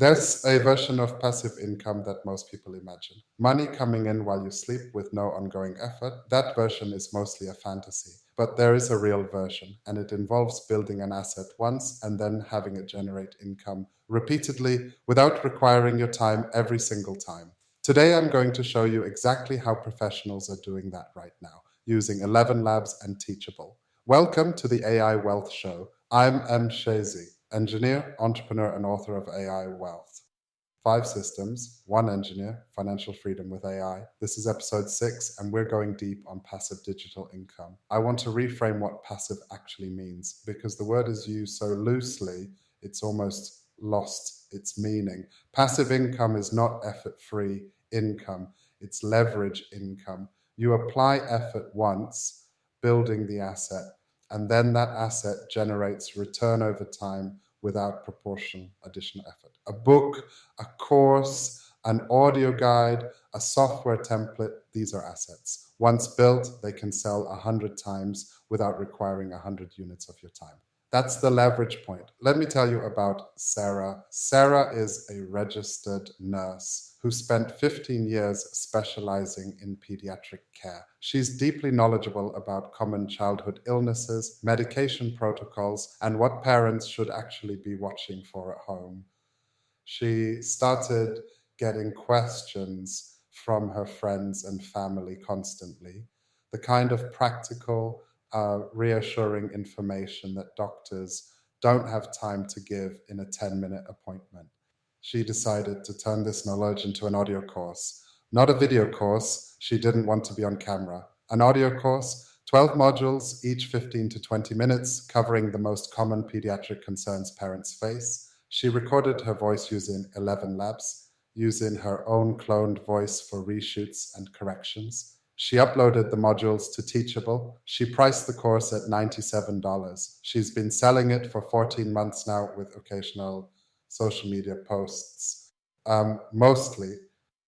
There's a version of passive income that most people imagine. Money coming in while you sleep with no ongoing effort. That version is mostly a fantasy. But there is a real version, and it involves building an asset once and then having it generate income repeatedly without requiring your time every single time. Today, I'm going to show you exactly how professionals are doing that right now using ElevenLabs and Teachable. Welcome to the AI Wealth Show. I'm Shezi, engineer, entrepreneur, and author of AI Wealth. 5 systems, 1 engineer, financial freedom with AI. This is episode 6, and we're going deep on passive digital income. I want to reframe what passive actually means because the word is used so loosely, it's almost lost its meaning. Passive income is not effort-free income, it's leverage income. You apply effort once, building the asset, and then that asset generates return over time without proportional additional effort. A book, a course, an audio guide, a software template, these are assets. Once built, they can sell 100 times without requiring 100 units of your time. That's the leverage point. Let me tell you about Sarah. Sarah is a registered nurse who spent 15 years specializing in pediatric care. She's deeply knowledgeable about common childhood illnesses, medication protocols, and what parents should actually be watching for at home. She started getting questions from her friends and family constantly, the kind of practical, reassuring information that doctors don't have time to give in a 10-minute appointment. She decided to turn this knowledge into an audio course. Not a video course, she didn't want to be on camera. An audio course, 12 modules, each 15 to 20 minutes, covering the most common pediatric concerns parents face. She recorded her voice using ElevenLabs, using her own cloned voice for reshoots and corrections. She uploaded the modules to Teachable. She priced the course at $97. She's been selling it for 14 months now with occasional social media posts, mostly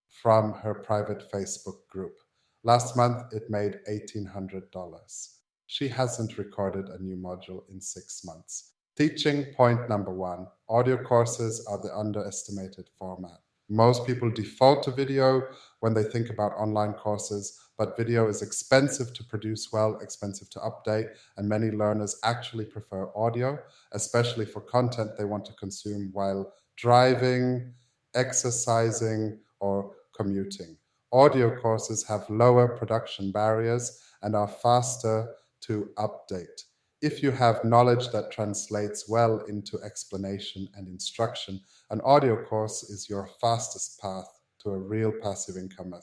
from her private Facebook group. Last month, it made $1,800. She hasn't recorded a new module in 6 months. Teaching point number 1, audio courses are the underestimated format. Most people default to video when they think about online courses, but video is expensive to produce well, expensive to update, and many learners actually prefer audio, especially for content they want to consume while driving, exercising, or commuting. Audio courses have lower production barriers and are faster to update. If you have knowledge that translates well into explanation and instruction, an audio course is your fastest path to a real passive income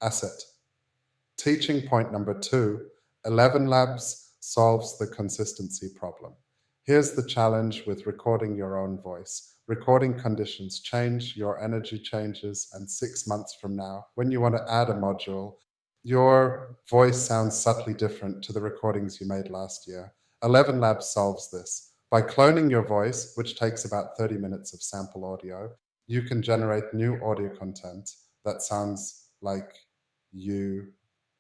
asset. Teaching point number 2, ElevenLabs solves the consistency problem. Here's the challenge with recording your own voice. Recording conditions change, your energy changes, and 6 months from now, when you want to add a module, your voice sounds subtly different to the recordings you made last year. ElevenLabs solves this. By cloning your voice, which takes about 30 minutes of sample audio, you can generate new audio content that sounds like you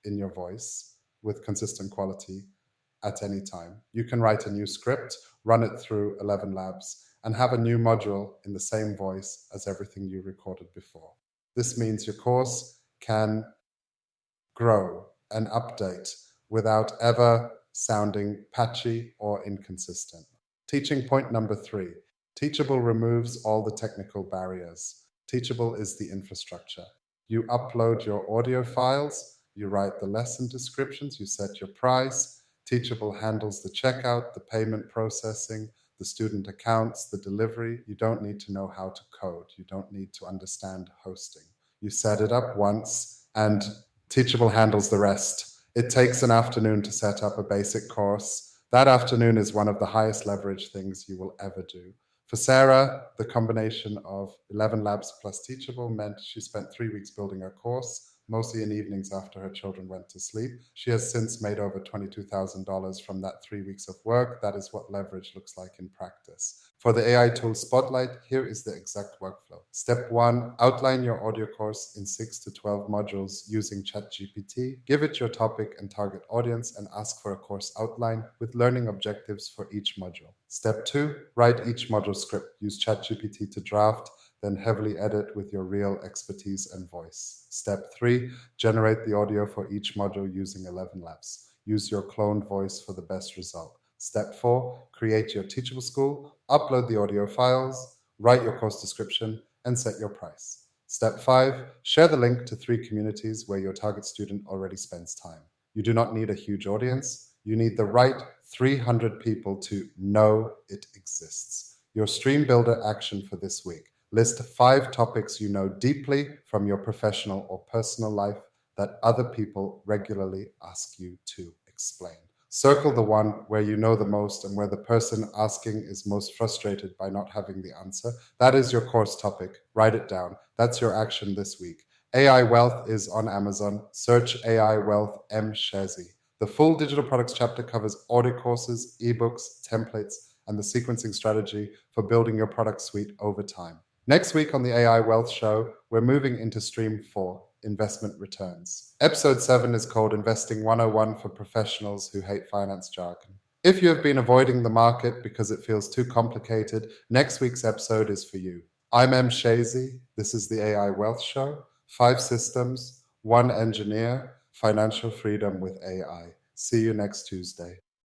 in your voice with consistent quality at any time. You can write a new script, run it through ElevenLabs, and have a new module in the same voice as everything you recorded before. This means your course can grow and update without ever sounding patchy or inconsistent. Teaching point number 3, Teachable removes all the technical barriers. Teachable is the infrastructure. You upload your audio files, you write the lesson descriptions, you set your price. Teachable handles the checkout, the payment processing, the student accounts, the delivery. You don't need to know how to code. You don't need to understand hosting. You set it up once and Teachable handles the rest. It takes an afternoon to set up a basic course. That afternoon is one of the highest leverage things you will ever do. For Sarah, the combination of ElevenLabs plus Teachable meant she spent 3 weeks building her course, mostly in evenings after her children went to sleep. She has since made over $22,000 from that 3 weeks of work. That is what leverage looks like in practice. For the AI tool Spotlight, here is the exact workflow. Step 1, outline your audio course in 6 to 12 modules using ChatGPT. Give it your topic and target audience and ask for a course outline with learning objectives for each module. Step 2, write each module script. Use ChatGPT to draft, then heavily edit with your real expertise and voice. Step 3, generate the audio for each module using ElevenLabs. Use your cloned voice for the best result. Step 4, create your Teachable school, upload the audio files, write your course description, and set your price. Step 5, share the link to 3 communities where your target student already spends time. You do not need a huge audience. You need the right 300 people to know it exists. Your stream builder action for this week. List 5 topics you know deeply from your professional or personal life that other people regularly ask you to explain. Circle the one where you know the most and where the person asking is most frustrated by not having the answer. That is your course topic. Write it down. That's your action this week. AI Wealth is on Amazon. Search AI Wealth M. Shezi. The full digital products chapter covers audio courses, ebooks, templates, and the sequencing strategy for building your product suite over time. Next week on the AI Wealth Show, we're moving into Stream 4, Investment Returns. Episode 7 is called Investing 101 for Professionals Who Hate Finance Jargon. If you have been avoiding the market because it feels too complicated, next week's episode is for you. I'm M. Shezi. This is the AI Wealth Show. 5 systems, 1 engineer, financial freedom with AI. See you next Tuesday.